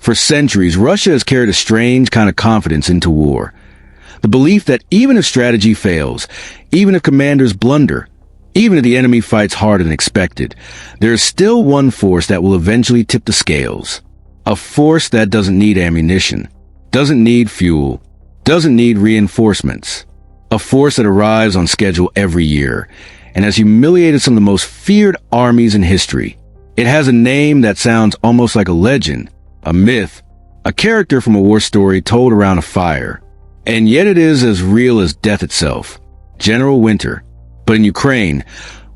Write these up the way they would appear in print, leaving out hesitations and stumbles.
For centuries, Russia has carried a strange kind of confidence into war. The belief that even if strategy fails, even if commanders blunder, even if the enemy fights harder than expected, there is still one force that will eventually tip the scales. A force that doesn't need ammunition, doesn't need fuel, doesn't need reinforcements. A force that arrives on schedule every year and has humiliated some of the most feared armies in history. It has a name that sounds almost like a legend, a myth, a character from a war story told around a fire. And yet it is as real as death itself. General Winter. But in Ukraine,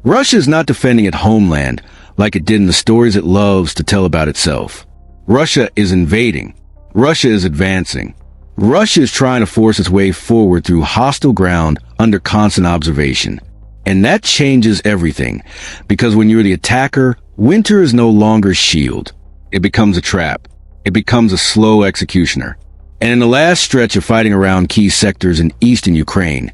Russia is not defending its homeland like it did in the stories it loves to tell about itself. Russia is invading. Russia is advancing. Russia is trying to force its way forward through hostile ground under constant observation. And that changes everything, because when you're the attacker, winter is no longer a shield. It becomes a trap. It becomes a slow executioner. And in the last stretch of fighting around key sectors in eastern Ukraine,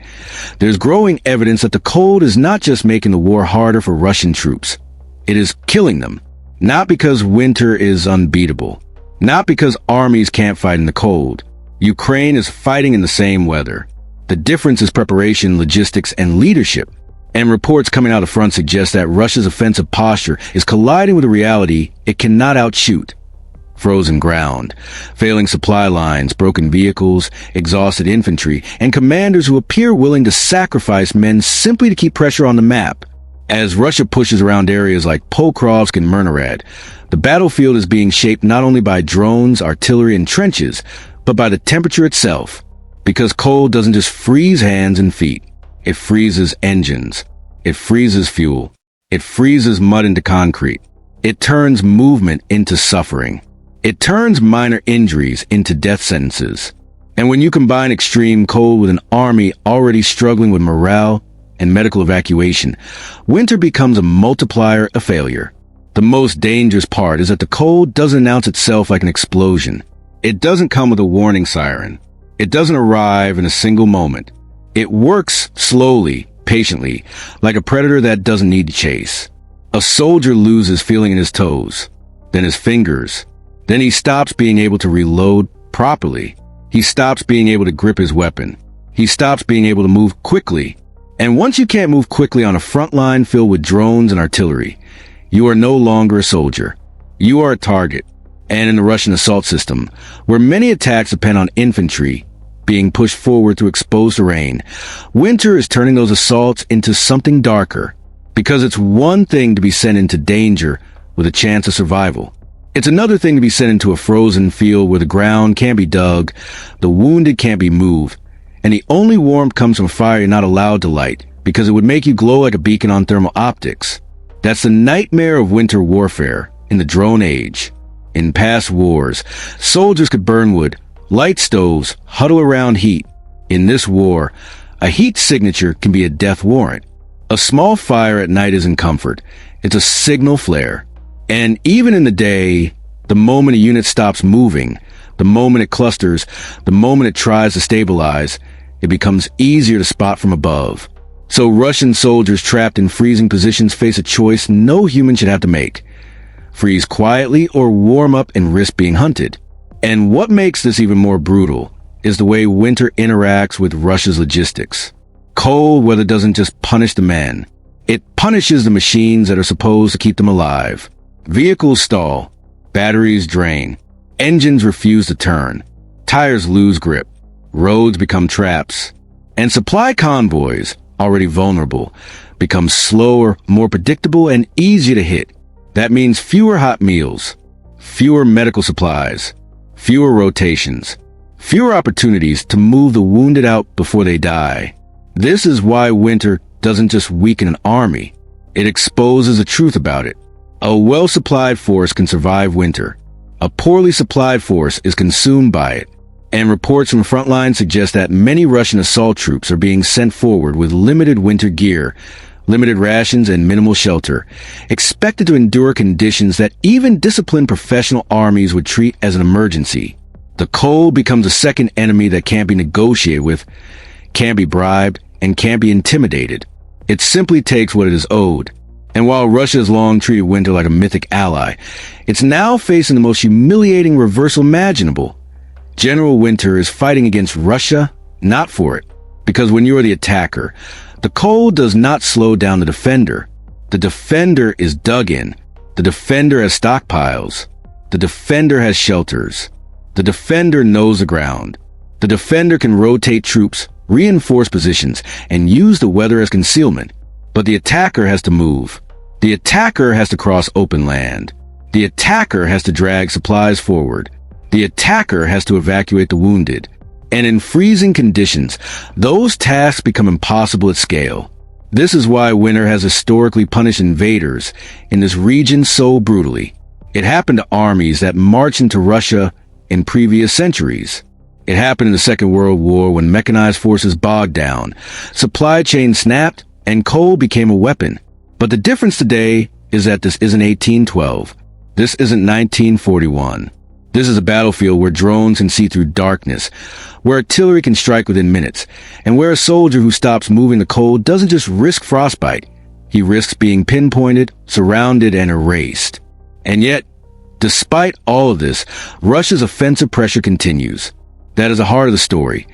there's growing evidence that the cold is not just making the war harder for Russian troops. It is killing them. Not because winter is unbeatable. Not because armies can't fight in the cold. Ukraine is fighting in the same weather. The difference is preparation, logistics, and leadership. And reports coming out of the front suggest that Russia's offensive posture is colliding with a reality it cannot outshoot. Frozen ground, failing supply lines, broken vehicles, exhausted infantry, and commanders who appear willing to sacrifice men simply to keep pressure on the map. As Russia pushes around areas like Pokrovsk and Myrnarad, the battlefield is being shaped not only by drones, artillery, and trenches, but by the temperature itself. Because cold doesn't just freeze hands and feet. It freezes engines. It freezes fuel. It freezes mud into concrete. It turns movement into suffering. It turns minor injuries into death sentences. And when you combine extreme cold with an army already struggling with morale and medical evacuation, winter becomes a multiplier of failure. The most dangerous part is that the cold doesn't announce itself like an explosion. It doesn't come with a warning siren. It doesn't arrive in a single moment. It works slowly, patiently, like a predator that doesn't need to chase. A soldier loses feeling in his toes, then his fingers. Then he stops being able to reload properly. He stops being able to grip his weapon. He stops being able to move quickly. And once you can't move quickly on a front line filled with drones and artillery, you are no longer a soldier. You are a target. And in the Russian assault system, where many attacks depend on infantry being pushed forward through exposed terrain, winter is turning those assaults into something darker, because it's one thing to be sent into danger with a chance of survival. It's another thing to be sent into a frozen field where the ground can't be dug, the wounded can't be moved, and the only warmth comes from fire you're not allowed to light, because it would make you glow like a beacon on thermal optics. That's the nightmare of winter warfare in the drone age. In past wars, soldiers could burn wood, light stoves, huddle around heat. In this war, a heat signature can be a death warrant. A small fire at night isn't comfort. It's a signal flare. And even in the day, the moment a unit stops moving, the moment it clusters, the moment it tries to stabilize, it becomes easier to spot from above. So Russian soldiers trapped in freezing positions face a choice no human should have to make. Freeze quietly or warm up and risk being hunted. And what makes this even more brutal is the way winter interacts with Russia's logistics. Cold weather doesn't just punish the men. It punishes the machines that are supposed to keep them alive. Vehicles stall. Batteries drain. Engines refuse to turn. Tires lose grip. Roads become traps. And supply convoys, already vulnerable, become slower, more predictable, and easier to hit. That means fewer hot meals, fewer medical supplies, fewer rotations, fewer opportunities to move the wounded out before they die. This is why winter doesn't just weaken an army. It exposes the truth about it. A well-supplied force can survive winter. A poorly supplied force is consumed by it. And reports from Frontline suggest that many Russian assault troops are being sent forward with limited winter gear, limited rations, and minimal shelter, expected to endure conditions that even disciplined professional armies would treat as an emergency. The cold becomes a second enemy that can't be negotiated with, can't be bribed, and can't be intimidated. It simply takes what it is owed. And while Russia has long treated winter like a mythic ally, it's now facing the most humiliating reversal imaginable. General Winter is fighting against Russia, not for it. Because when you are the attacker, the cold does not slow down the defender. The defender is dug in. The defender has stockpiles. The defender has shelters. The defender knows the ground. The defender can rotate troops, reinforce positions, and use the weather as concealment. But the attacker has to move. The attacker has to cross open land. The attacker has to drag supplies forward. The attacker has to evacuate the wounded. And in freezing conditions, those tasks become impossible at scale. This is why winter has historically punished invaders in this region so brutally. It happened to armies that marched into Russia in previous centuries. It happened in the Second World War when mechanized forces bogged down, supply chains snapped, and coal became a weapon. But the difference today is that this isn't 1812. This isn't 1941. This is a battlefield where drones can see through darkness, where artillery can strike within minutes, and where a soldier who stops moving the cold doesn't just risk frostbite. He risks being pinpointed, surrounded, and erased. And yet, despite all of this, Russia's offensive pressure continues. That is the heart of the story.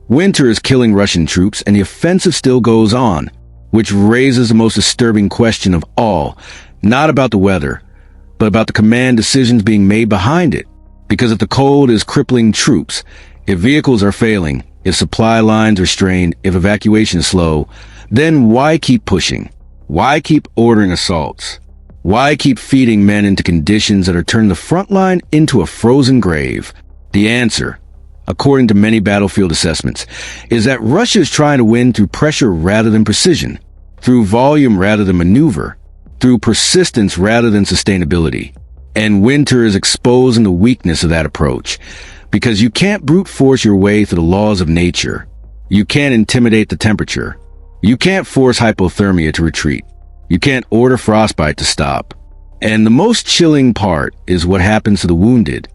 Winter is killing Russian troops, and the offensive still goes on, which raises the most disturbing question of all, not about the weather, but about the command decisions being made behind it. Because if the cold is crippling troops, if vehicles are failing, if supply lines are strained, if evacuation is slow, then why keep pushing? Why keep ordering assaults? Why keep feeding men into conditions that are turning the front line into a frozen grave? The answer, according to many battlefield assessments, is that Russia is trying to win through pressure rather than precision, through volume rather than maneuver, through persistence rather than sustainability. And winter is exposing the weakness of that approach, because you can't brute force your way through the laws of nature. You can't intimidate the temperature. You can't force hypothermia to retreat. You can't order frostbite to stop. And the most chilling part is what happens to the wounded.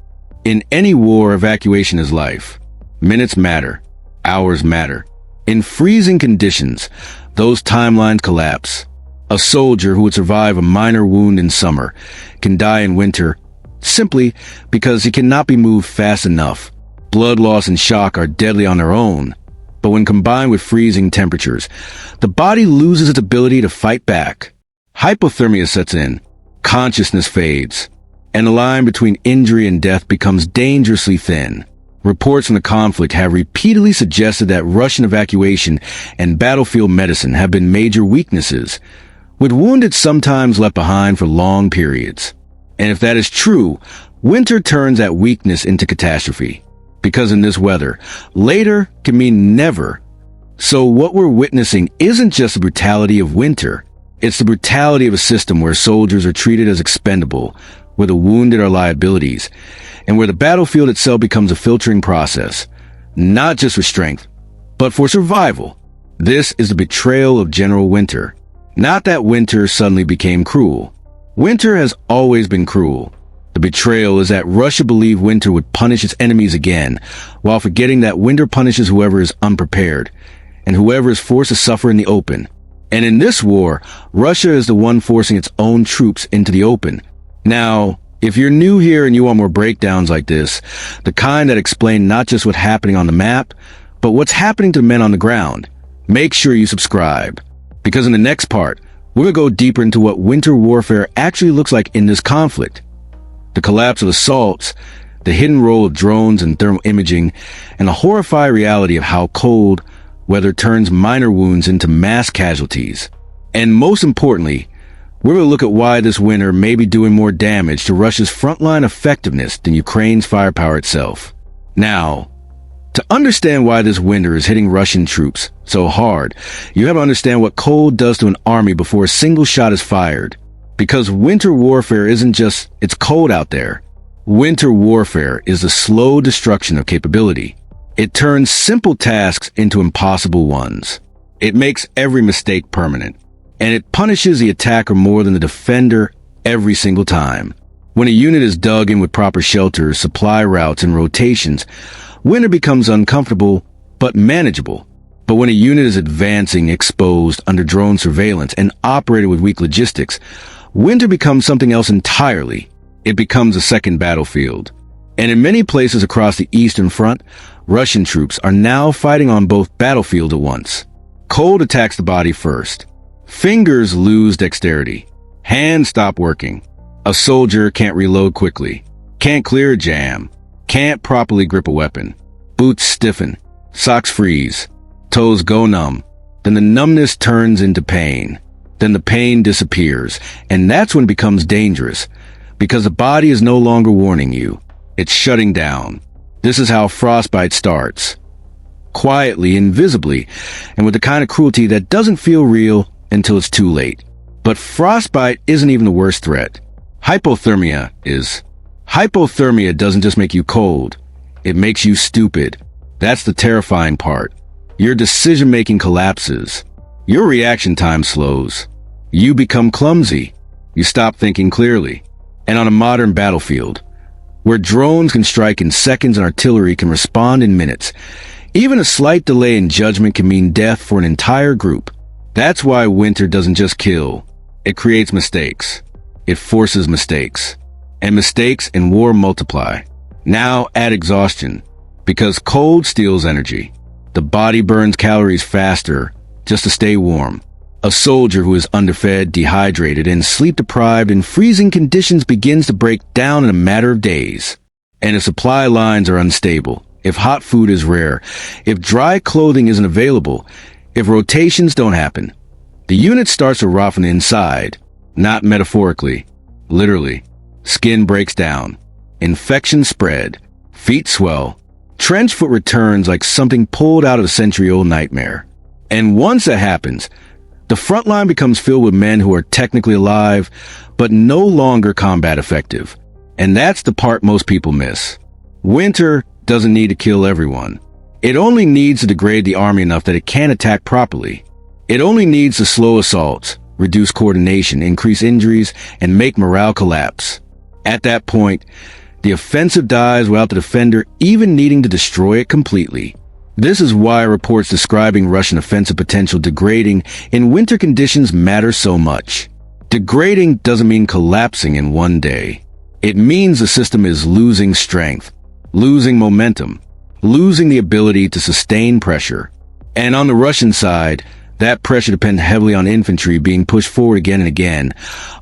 In any war, evacuation is life. Minutes matter. Hours matter. In freezing conditions, those timelines collapse. A soldier who would survive a minor wound in summer can die in winter simply because he cannot be moved fast enough. Blood loss and shock are deadly on their own, but when combined with freezing temperatures, the body loses its ability to fight back. Hypothermia sets in, consciousness fades, and the line between injury and death becomes dangerously thin. Reports from the conflict have repeatedly suggested that Russian evacuation and battlefield medicine have been major weaknesses, with wounded sometimes left behind for long periods. And if that is true, winter turns that weakness into catastrophe. Because in this weather, later can mean never. So what we're witnessing isn't just the brutality of winter. It's the brutality of a system where soldiers are treated as expendable, where the wounded are liabilities, and where the battlefield itself becomes a filtering process, not just for strength, but for survival. This is the betrayal of General Winter. Not that winter suddenly became cruel. Winter has always been cruel. The betrayal is that Russia believed winter would punish its enemies again, while forgetting that winter punishes whoever is unprepared, and whoever is forced to suffer in the open. And in this war, Russia is the one forcing its own troops into the open. Now, if you're new here and you want more breakdowns like this, the kind that explain not just what's happening on the map, but what's happening to the men on the ground, make sure you subscribe. Because in the next part, we're going to go deeper into what winter warfare actually looks like in this conflict. The collapse of assaults, the hidden role of drones and thermal imaging, and the horrifying reality of how cold weather turns minor wounds into mass casualties. And most importantly, we're going to look at why this winter may be doing more damage to Russia's frontline effectiveness than Ukraine's firepower itself. Now, to understand why this winter is hitting Russian troops so hard, you have to understand what cold does to an army before a single shot is fired. Because winter warfare isn't just, it's cold out there. Winter warfare is the slow destruction of capability. It turns simple tasks into impossible ones. It makes every mistake permanent. And it punishes the attacker more than the defender every single time. When a unit is dug in with proper shelters, supply routes, and rotations, winter becomes uncomfortable, but manageable. But when a unit is advancing, exposed, under drone surveillance, and operated with weak logistics, winter becomes something else entirely. It becomes a second battlefield. And in many places across the Eastern Front, Russian troops are now fighting on both battlefields at once. Cold attacks the body first. Fingers lose dexterity. Hands stop working. A soldier can't reload quickly. Can't clear a jam. Can't properly grip a weapon. Boots stiffen. Socks freeze. Toes go numb. Then the numbness turns into pain. Then the pain disappears. And that's when it becomes dangerous. Because the body is no longer warning you. It's shutting down. This is how frostbite starts. Quietly, invisibly, and with the kind of cruelty that doesn't feel real until it's too late. But frostbite isn't even the worst threat. Hypothermia is. Hypothermia doesn't just make you cold. It makes you stupid. That's the terrifying part. Your decision-making collapses. Your reaction time slows. You become clumsy. You stop thinking clearly. And on a modern battlefield, where drones can strike in seconds and artillery can respond in minutes, even a slight delay in judgment can mean death for an entire group. That's why winter doesn't just kill. It creates mistakes. It forces mistakes. And mistakes in war multiply. Now add exhaustion. Because cold steals energy. The body burns calories faster just to stay warm. A soldier who is underfed, dehydrated, and sleep-deprived in freezing conditions begins to break down in a matter of days. And if supply lines are unstable, if hot food is rare, if dry clothing isn't available, if rotations don't happen, the unit starts to rot from the inside. Not metaphorically, literally. Skin breaks down. Infections spread. Feet swell. Trench foot returns like something pulled out of a century-old nightmare. And once that happens, the front line becomes filled with men who are technically alive, but no longer combat effective. And that's the part most people miss. Winter doesn't need to kill everyone. It only needs to degrade the army enough that it can attack properly. It only needs to slow assaults, reduce coordination, increase injuries, and make morale collapse. At that point, the offensive dies without the defender even needing to destroy it completely. This is why reports describing Russian offensive potential degrading in winter conditions matter so much. Degrading doesn't mean collapsing in one day. It means the system is losing strength, losing momentum, losing the ability to sustain pressure. And on the Russian side, that pressure depends heavily on infantry being pushed forward again and again,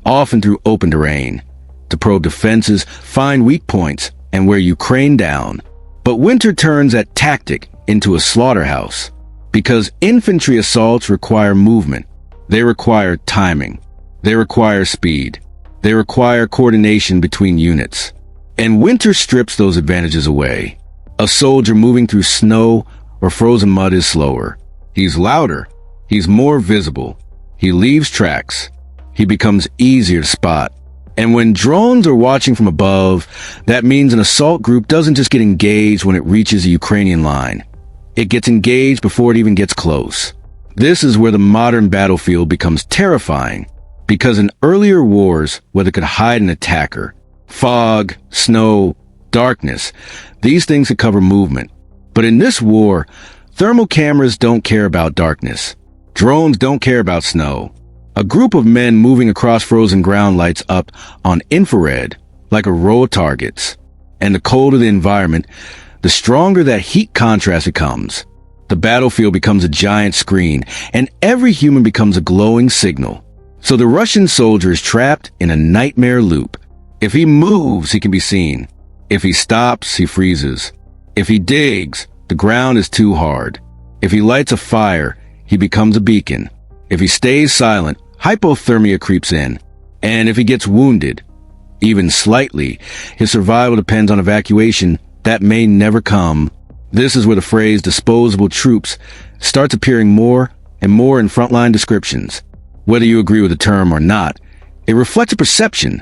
often through open terrain, to probe defenses, find weak points, and wear Ukraine down. But winter turns that tactic into a slaughterhouse, because infantry assaults require movement. They require timing. They require speed. They require coordination between units. And winter strips those advantages away. A soldier moving through snow or frozen mud is slower. He's louder. He's more visible. He leaves tracks. He becomes easier to spot. And when drones are watching from above, that means an assault group doesn't just get engaged when it reaches a Ukrainian line. It gets engaged before it even gets close. This is where the modern battlefield becomes terrifying, because in earlier wars, where they could hide an attacker, fog, snow, darkness, these things could cover movement. But in this war, thermal cameras don't care about darkness. Drones don't care about snow. A group of men moving across frozen ground lights up on infrared like a row of targets. And the colder the environment, the stronger that heat contrast becomes. The battlefield becomes a giant screen, and every human becomes a glowing signal. So the Russian soldier is trapped in a nightmare loop. If he moves, he can be seen. If he stops, he freezes. If he digs, the ground is too hard. If he lights a fire, he becomes a beacon. If he stays silent, hypothermia creeps in. And if he gets wounded, even slightly, his survival depends on evacuation that may never come. This is where the phrase disposable troops starts appearing more and more in frontline descriptions. Whether you agree with the term or not, it reflects a perception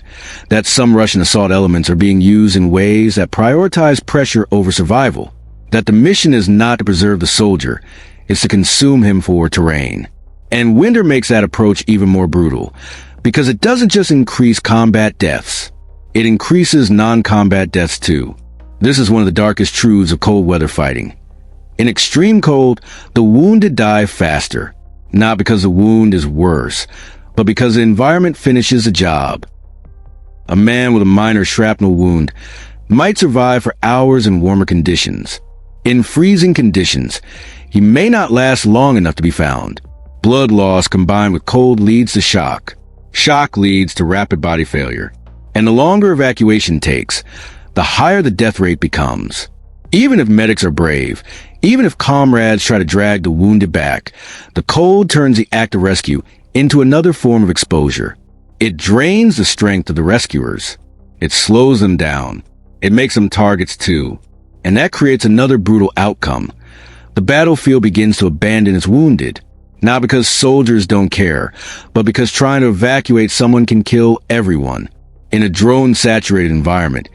that some Russian assault elements are being used in ways that prioritize pressure over survival, that the mission is not to preserve the soldier, it's to consume him for terrain. And winter makes that approach even more brutal, because it doesn't just increase combat deaths, it increases non-combat deaths too. This is one of the darkest truths of cold weather fighting. In extreme cold, the wounded die faster, not because the wound is worse, but because the environment finishes the job. A man with a minor shrapnel wound might survive for hours in warmer conditions. In freezing conditions, he may not last long enough to be found. Blood loss combined with cold leads to shock. Shock leads to rapid body failure. And the longer evacuation takes, the higher the death rate becomes. Even if medics are brave, even if comrades try to drag the wounded back, the cold turns the act of rescue into another form of exposure. It drains the strength of the rescuers. It slows them down. It makes them targets too. And that creates another brutal outcome. The battlefield begins to abandon its wounded. Not because soldiers don't care, but because trying to evacuate someone can kill everyone. In a drone-saturated environment,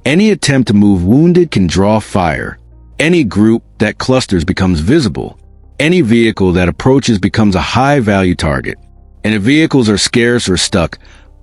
any attempt to move wounded can draw fire. Any group that clusters becomes visible. Any vehicle that approaches becomes a high-value target. And if vehicles are scarce or stuck,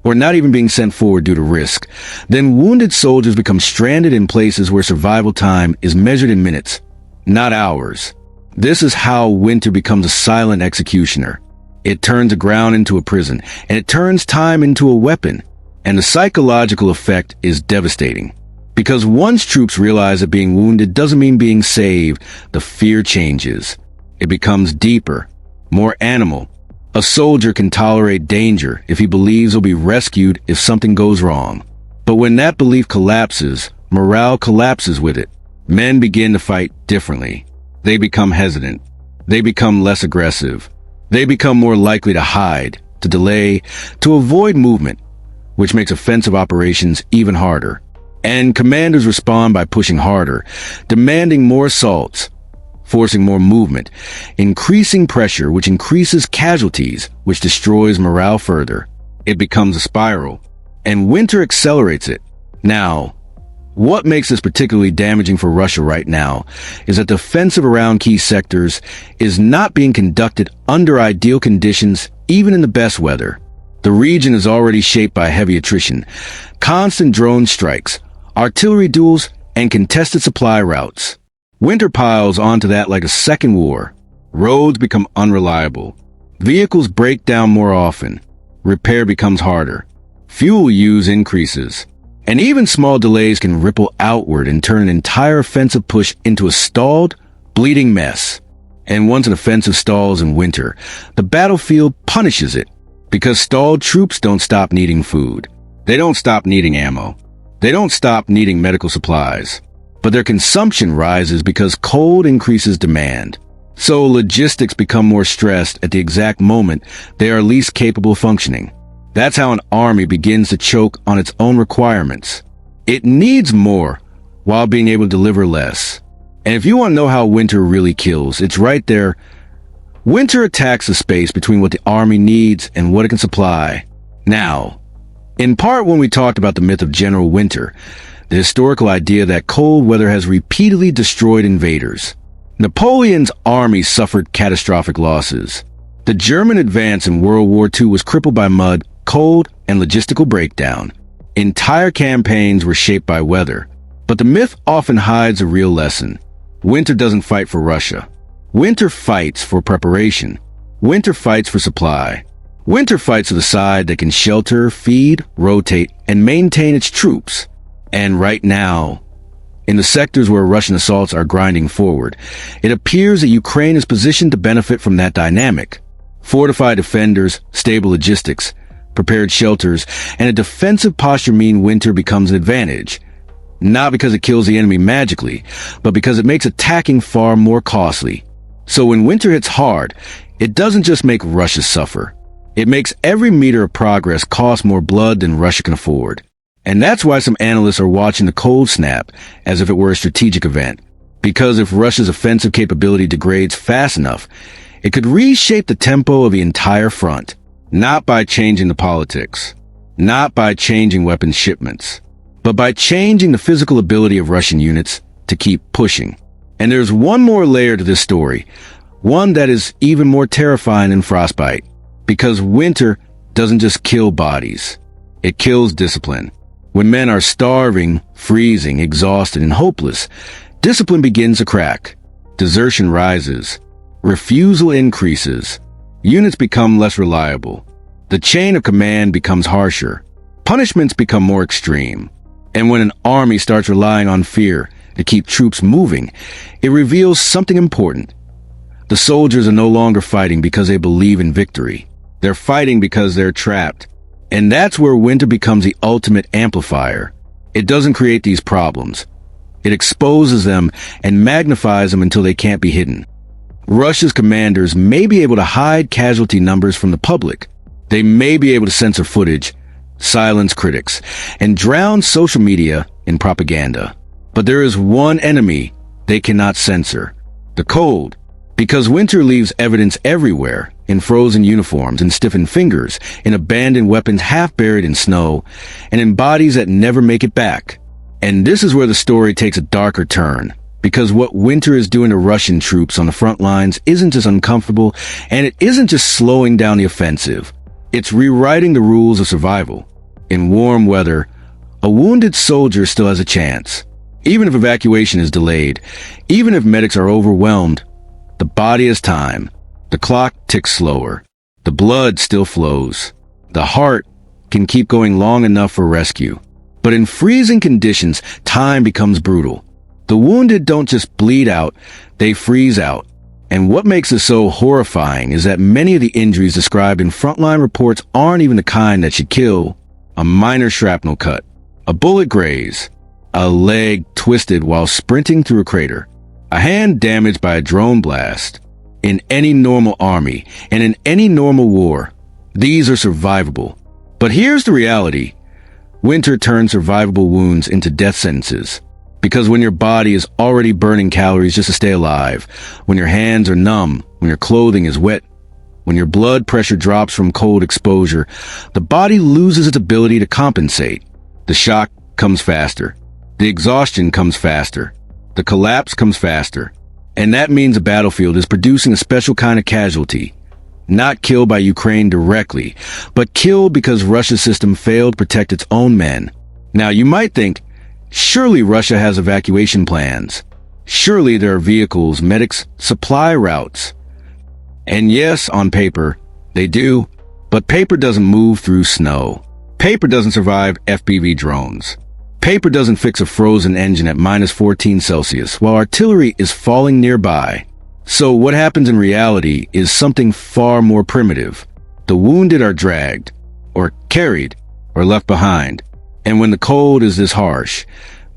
or not even being sent forward due to risk, then wounded soldiers become stranded in places where survival time is measured in minutes, not hours. This is how winter becomes a silent executioner. It turns the ground into a prison, and it turns time into a weapon. And the psychological effect is devastating. Because once troops realize that being wounded doesn't mean being saved, the fear changes. It becomes deeper, more animal. A soldier can tolerate danger if he believes he'll be rescued if something goes wrong. But when that belief collapses, morale collapses with it. Men begin to fight differently. They become hesitant. They become less aggressive. They become more likely to hide, to delay, to avoid movement, which makes offensive operations even harder. And commanders respond by pushing harder, demanding more assaults, forcing more movement, increasing pressure, which increases casualties, which destroys morale further. It becomes a spiral, and winter accelerates it. Now, what makes this particularly damaging for Russia right now is that the offensive around key sectors is not being conducted under ideal conditions, even in the best weather. The region is already shaped by heavy attrition, constant drone strikes, artillery duels, and contested supply routes. Winter piles onto that like a second war. Roads become unreliable. Vehicles break down more often. Repair becomes harder. Fuel use increases. And even small delays can ripple outward and turn an entire offensive push into a stalled, bleeding mess. And once an offensive stalls in winter, the battlefield punishes it. Because stalled troops don't stop needing food. They don't stop needing ammo. They don't stop needing medical supplies. But their consumption rises because cold increases demand. So logistics become more stressed at the exact moment they are least capable of functioning. That's how an army begins to choke on its own requirements. It needs more while being able to deliver less. And if you want to know how winter really kills, it's right there. Winter attacks the space between what the army needs and what it can supply. Now, in part when we talked about the myth of General Winter, the historical idea that cold weather has repeatedly destroyed invaders. Napoleon's army suffered catastrophic losses. The German advance in World War II was crippled by mud, cold, and logistical breakdown. Entire campaigns were shaped by weather. But the myth often hides a real lesson. Winter doesn't fight for Russia. Winter fights for preparation. Winter fights for supply. Winter fights for the side that can shelter, feed, rotate, and maintain its troops. And right now, in the sectors where Russian assaults are grinding forward, it appears that Ukraine is positioned to benefit from that dynamic. Fortified defenders, stable logistics, prepared shelters, and a defensive posture mean winter becomes an advantage. Not because it kills the enemy magically, but because it makes attacking far more costly. So when winter hits hard, it doesn't just make Russia suffer. It makes every meter of progress cost more blood than Russia can afford. And that's why some analysts are watching the cold snap as if it were a strategic event. Because if Russia's offensive capability degrades fast enough, it could reshape the tempo of the entire front. Not by changing the politics, not by changing weapons shipments, but by changing the physical ability of Russian units to keep pushing. And there's one more layer to this story, one that is even more terrifying than frostbite. Because winter doesn't just kill bodies, it kills discipline. When men are starving, freezing, exhausted, and hopeless, discipline begins to crack. Desertion rises. Refusal increases. Units become less reliable. The chain of command becomes harsher. Punishments become more extreme. And when an army starts relying on fear to keep troops moving, it reveals something important. The soldiers are no longer fighting because they believe in victory. They're fighting because they're trapped. And that's where winter becomes the ultimate amplifier. It doesn't create these problems. It exposes them and magnifies them until they can't be hidden. Russia's commanders may be able to hide casualty numbers from the public. They may be able to censor footage, silence critics, and drown social media in propaganda. But there is one enemy they cannot censor: the cold. Because winter leaves evidence everywhere, in frozen uniforms and stiffened fingers, in abandoned weapons half buried in snow, and in bodies that never make it back. And this is where the story takes a darker turn, because what winter is doing to Russian troops on the front lines isn't just uncomfortable, and it isn't just slowing down the offensive. It's rewriting the rules of survival. In warm weather, a wounded soldier still has a chance. Even if evacuation is delayed, even if medics are overwhelmed, the body has time. The clock ticks slower. The blood still flows. The heart can keep going long enough for rescue. But in freezing conditions, time becomes brutal. The wounded don't just bleed out, they freeze out. And what makes this so horrifying is that many of the injuries described in Frontline reports aren't even the kind that should kill. A minor shrapnel cut, a bullet graze, a leg twisted while sprinting through a crater, a hand damaged by a drone blast. In any normal army and in any normal war, these are survivable. But here's the reality. Winter turns survivable wounds into death sentences. Because when your body is already burning calories just to stay alive, when your hands are numb, when your clothing is wet, when your blood pressure drops from cold exposure, the body loses its ability to compensate. The shock comes faster. The exhaustion comes faster. The collapse comes faster. And that means the battlefield is producing a special kind of casualty. Not killed by Ukraine directly, but killed because Russia's system failed to protect its own men. Now you might think, surely Russia has evacuation plans. Surely there are vehicles, medics, supply routes. And yes, on paper, they do. But paper doesn't move through snow. Paper doesn't survive FPV drones. Paper doesn't fix a frozen engine at -14 degrees Celsius while artillery is falling nearby. So what happens in reality is something far more primitive. The wounded are dragged, or carried, or left behind. And when the cold is this harsh,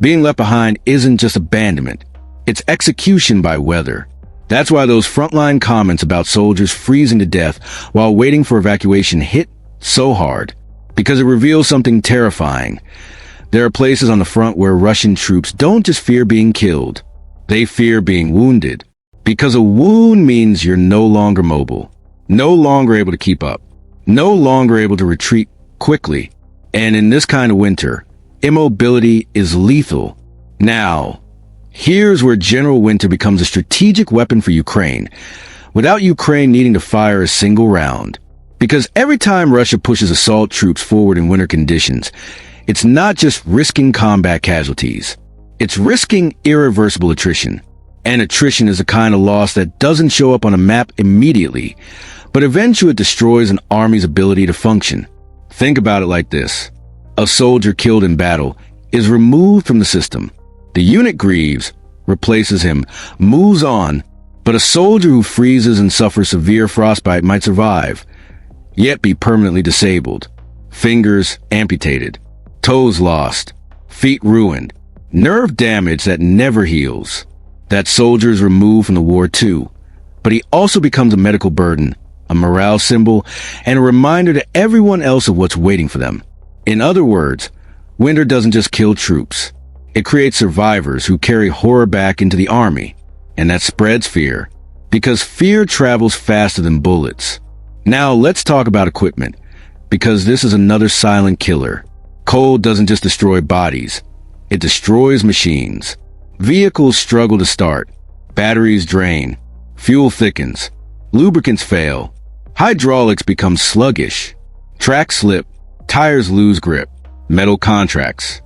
being left behind isn't just abandonment. It's execution by weather. That's why those frontline comments about soldiers freezing to death while waiting for evacuation hit so hard. Because it reveals something terrifying. There are places on the front where Russian troops don't just fear being killed. They fear being wounded. Because a wound means you're no longer mobile, no longer able to keep up, no longer able to retreat quickly. And in this kind of winter, immobility is lethal. Now, here's where General Winter becomes a strategic weapon for Ukraine, without Ukraine needing to fire a single round. Because every time Russia pushes assault troops forward in winter conditions, it's not just risking combat casualties. It's risking irreversible attrition. And attrition is the kind of loss that doesn't show up on a map immediately, but eventually it destroys an army's ability to function. Think about it like this. A soldier killed in battle is removed from the system. The unit grieves, replaces him, moves on, but a soldier who freezes and suffers severe frostbite might survive, yet be permanently disabled. Fingers amputated, toes lost, feet ruined, nerve damage that never heals. That soldier is removed from the war too, but he also becomes a medical burden, a morale symbol, and a reminder to everyone else of what's waiting for them. In other words, winter doesn't just kill troops. It creates survivors who carry horror back into the army, and that spreads fear, because fear travels faster than bullets. Now let's talk about equipment, because this is another silent killer. Cold doesn't just destroy bodies, it destroys machines. Vehicles struggle to start, batteries drain, fuel thickens, lubricants fail, hydraulics become sluggish, tracks slip, tires lose grip, metal contracts,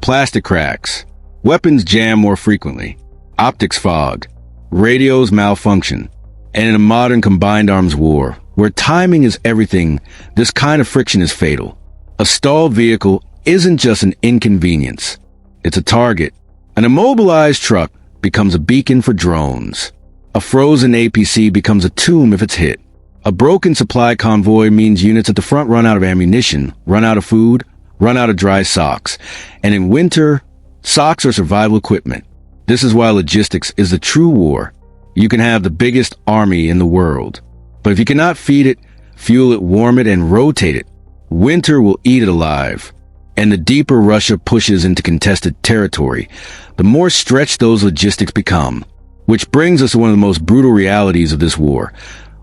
plastic cracks, weapons jam more frequently, optics fog, radios malfunction. And in a modern combined arms war, where timing is everything, this kind of friction is fatal. A stalled vehicle isn't just an inconvenience. It's a target. An immobilized truck becomes a beacon for drones. A frozen APC becomes a tomb if it's hit. A broken supply convoy means units at the front run out of ammunition, run out of food, run out of dry socks. And in winter, socks are survival equipment. This is why logistics is the true war. You can have the biggest army in the world, but if you cannot feed it, fuel it, warm it, and rotate it, winter will eat it alive. And the deeper Russia pushes into contested territory, the more stretched those logistics become. Which brings us to one of the most brutal realities of this war.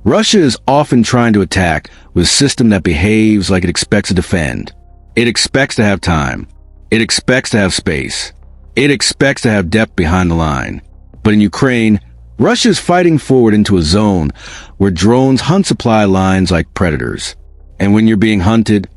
Russia is often trying to attack with a system that behaves like it expects to defend. It expects to have time. It expects to have space. It expects to have depth behind the line. But in Ukraine, Russia is fighting forward into a zone where drones hunt supply lines like predators. And when you're being hunted,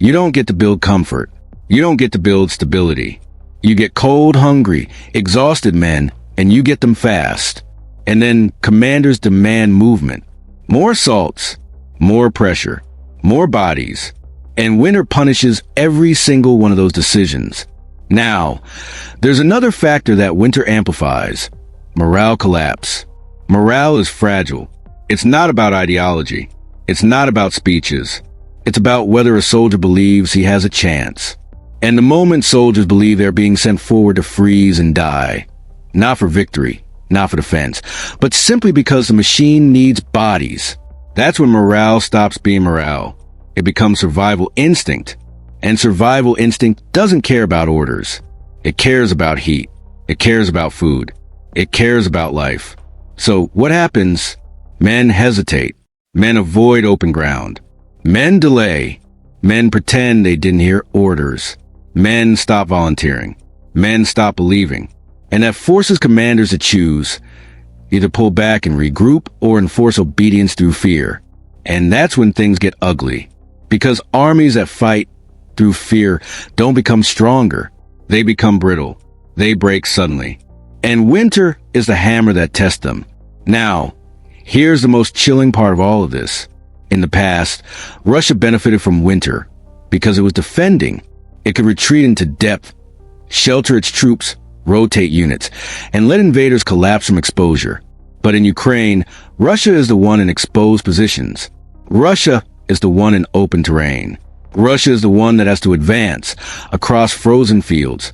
you don't get to build comfort. You don't get to build stability. You get cold, hungry, exhausted men, and you get them fast. And then commanders demand movement. More assaults, more pressure, more bodies. And winter punishes every single one of those decisions. Now, there's another factor that winter amplifies. Morale collapse. Morale is fragile. It's not about ideology. It's not about speeches. It's about whether a soldier believes he has a chance. And the moment soldiers believe they're being sent forward to freeze and die, not for victory, not for defense, but simply because the machine needs bodies, that's when morale stops being morale. It becomes survival instinct. And survival instinct doesn't care about orders. It cares about heat. It cares about food. It cares about life. So what happens? Men hesitate. Men avoid open ground. Men delay. Men pretend they didn't hear orders. Men stop volunteering. Men stop believing. And that forces commanders to choose, either pull back and regroup or enforce obedience through fear. And that's when things get ugly. Because armies that fight through fear don't become stronger. They become brittle. They break suddenly. And winter is the hammer that tests them. Now, here's the most chilling part of all of this. In the past, Russia benefited from winter because it was defending. It could retreat into depth, shelter its troops, rotate units, and let invaders collapse from exposure. But in Ukraine, Russia is the one in exposed positions. Russia is the one in open terrain. Russia is the one that has to advance across frozen fields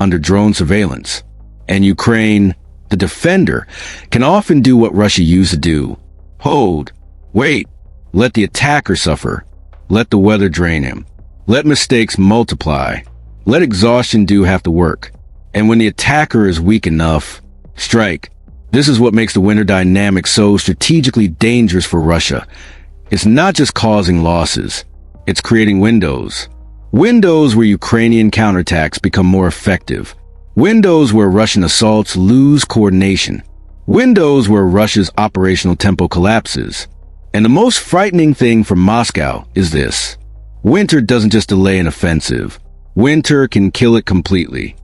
under drone surveillance. And Ukraine, the defender, can often do what Russia used to do. Hold, wait, let the attacker suffer. Let the weather drain him. Let mistakes multiply. Let exhaustion do half the work. And when the attacker is weak enough, strike. This is what makes the winter dynamic so strategically dangerous for Russia. It's not just causing losses. It's creating windows. Windows where Ukrainian counterattacks become more effective. Windows where Russian assaults lose coordination. Windows where Russia's operational tempo collapses. And the most frightening thing for Moscow is this. Winter doesn't just delay an offensive. Winter can kill it completely.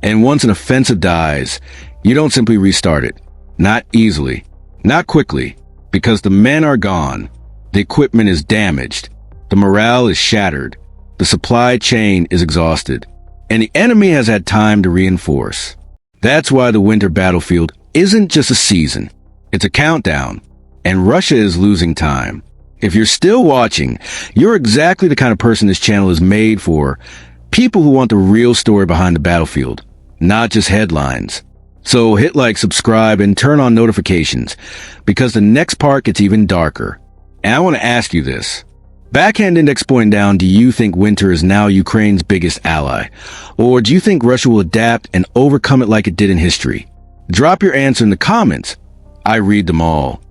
And once an offensive dies, you don't simply restart it. Not easily. Not quickly. Because the men are gone. The equipment is damaged. The morale is shattered. The supply chain is exhausted. And the enemy has had time to reinforce. That's why the winter battlefield isn't just a season. It's a countdown. And Russia is losing time. If you're still watching, you're exactly the kind of person this channel is made for. People who want the real story behind the battlefield, not just headlines. So hit like, subscribe, and turn on notifications, because the next part gets even darker. And I want to ask you this. Backhand index pointing down, do you think winter is now Ukraine's biggest ally? Or do you think Russia will adapt and overcome it like it did in history? Drop your answer in the comments. I read them all.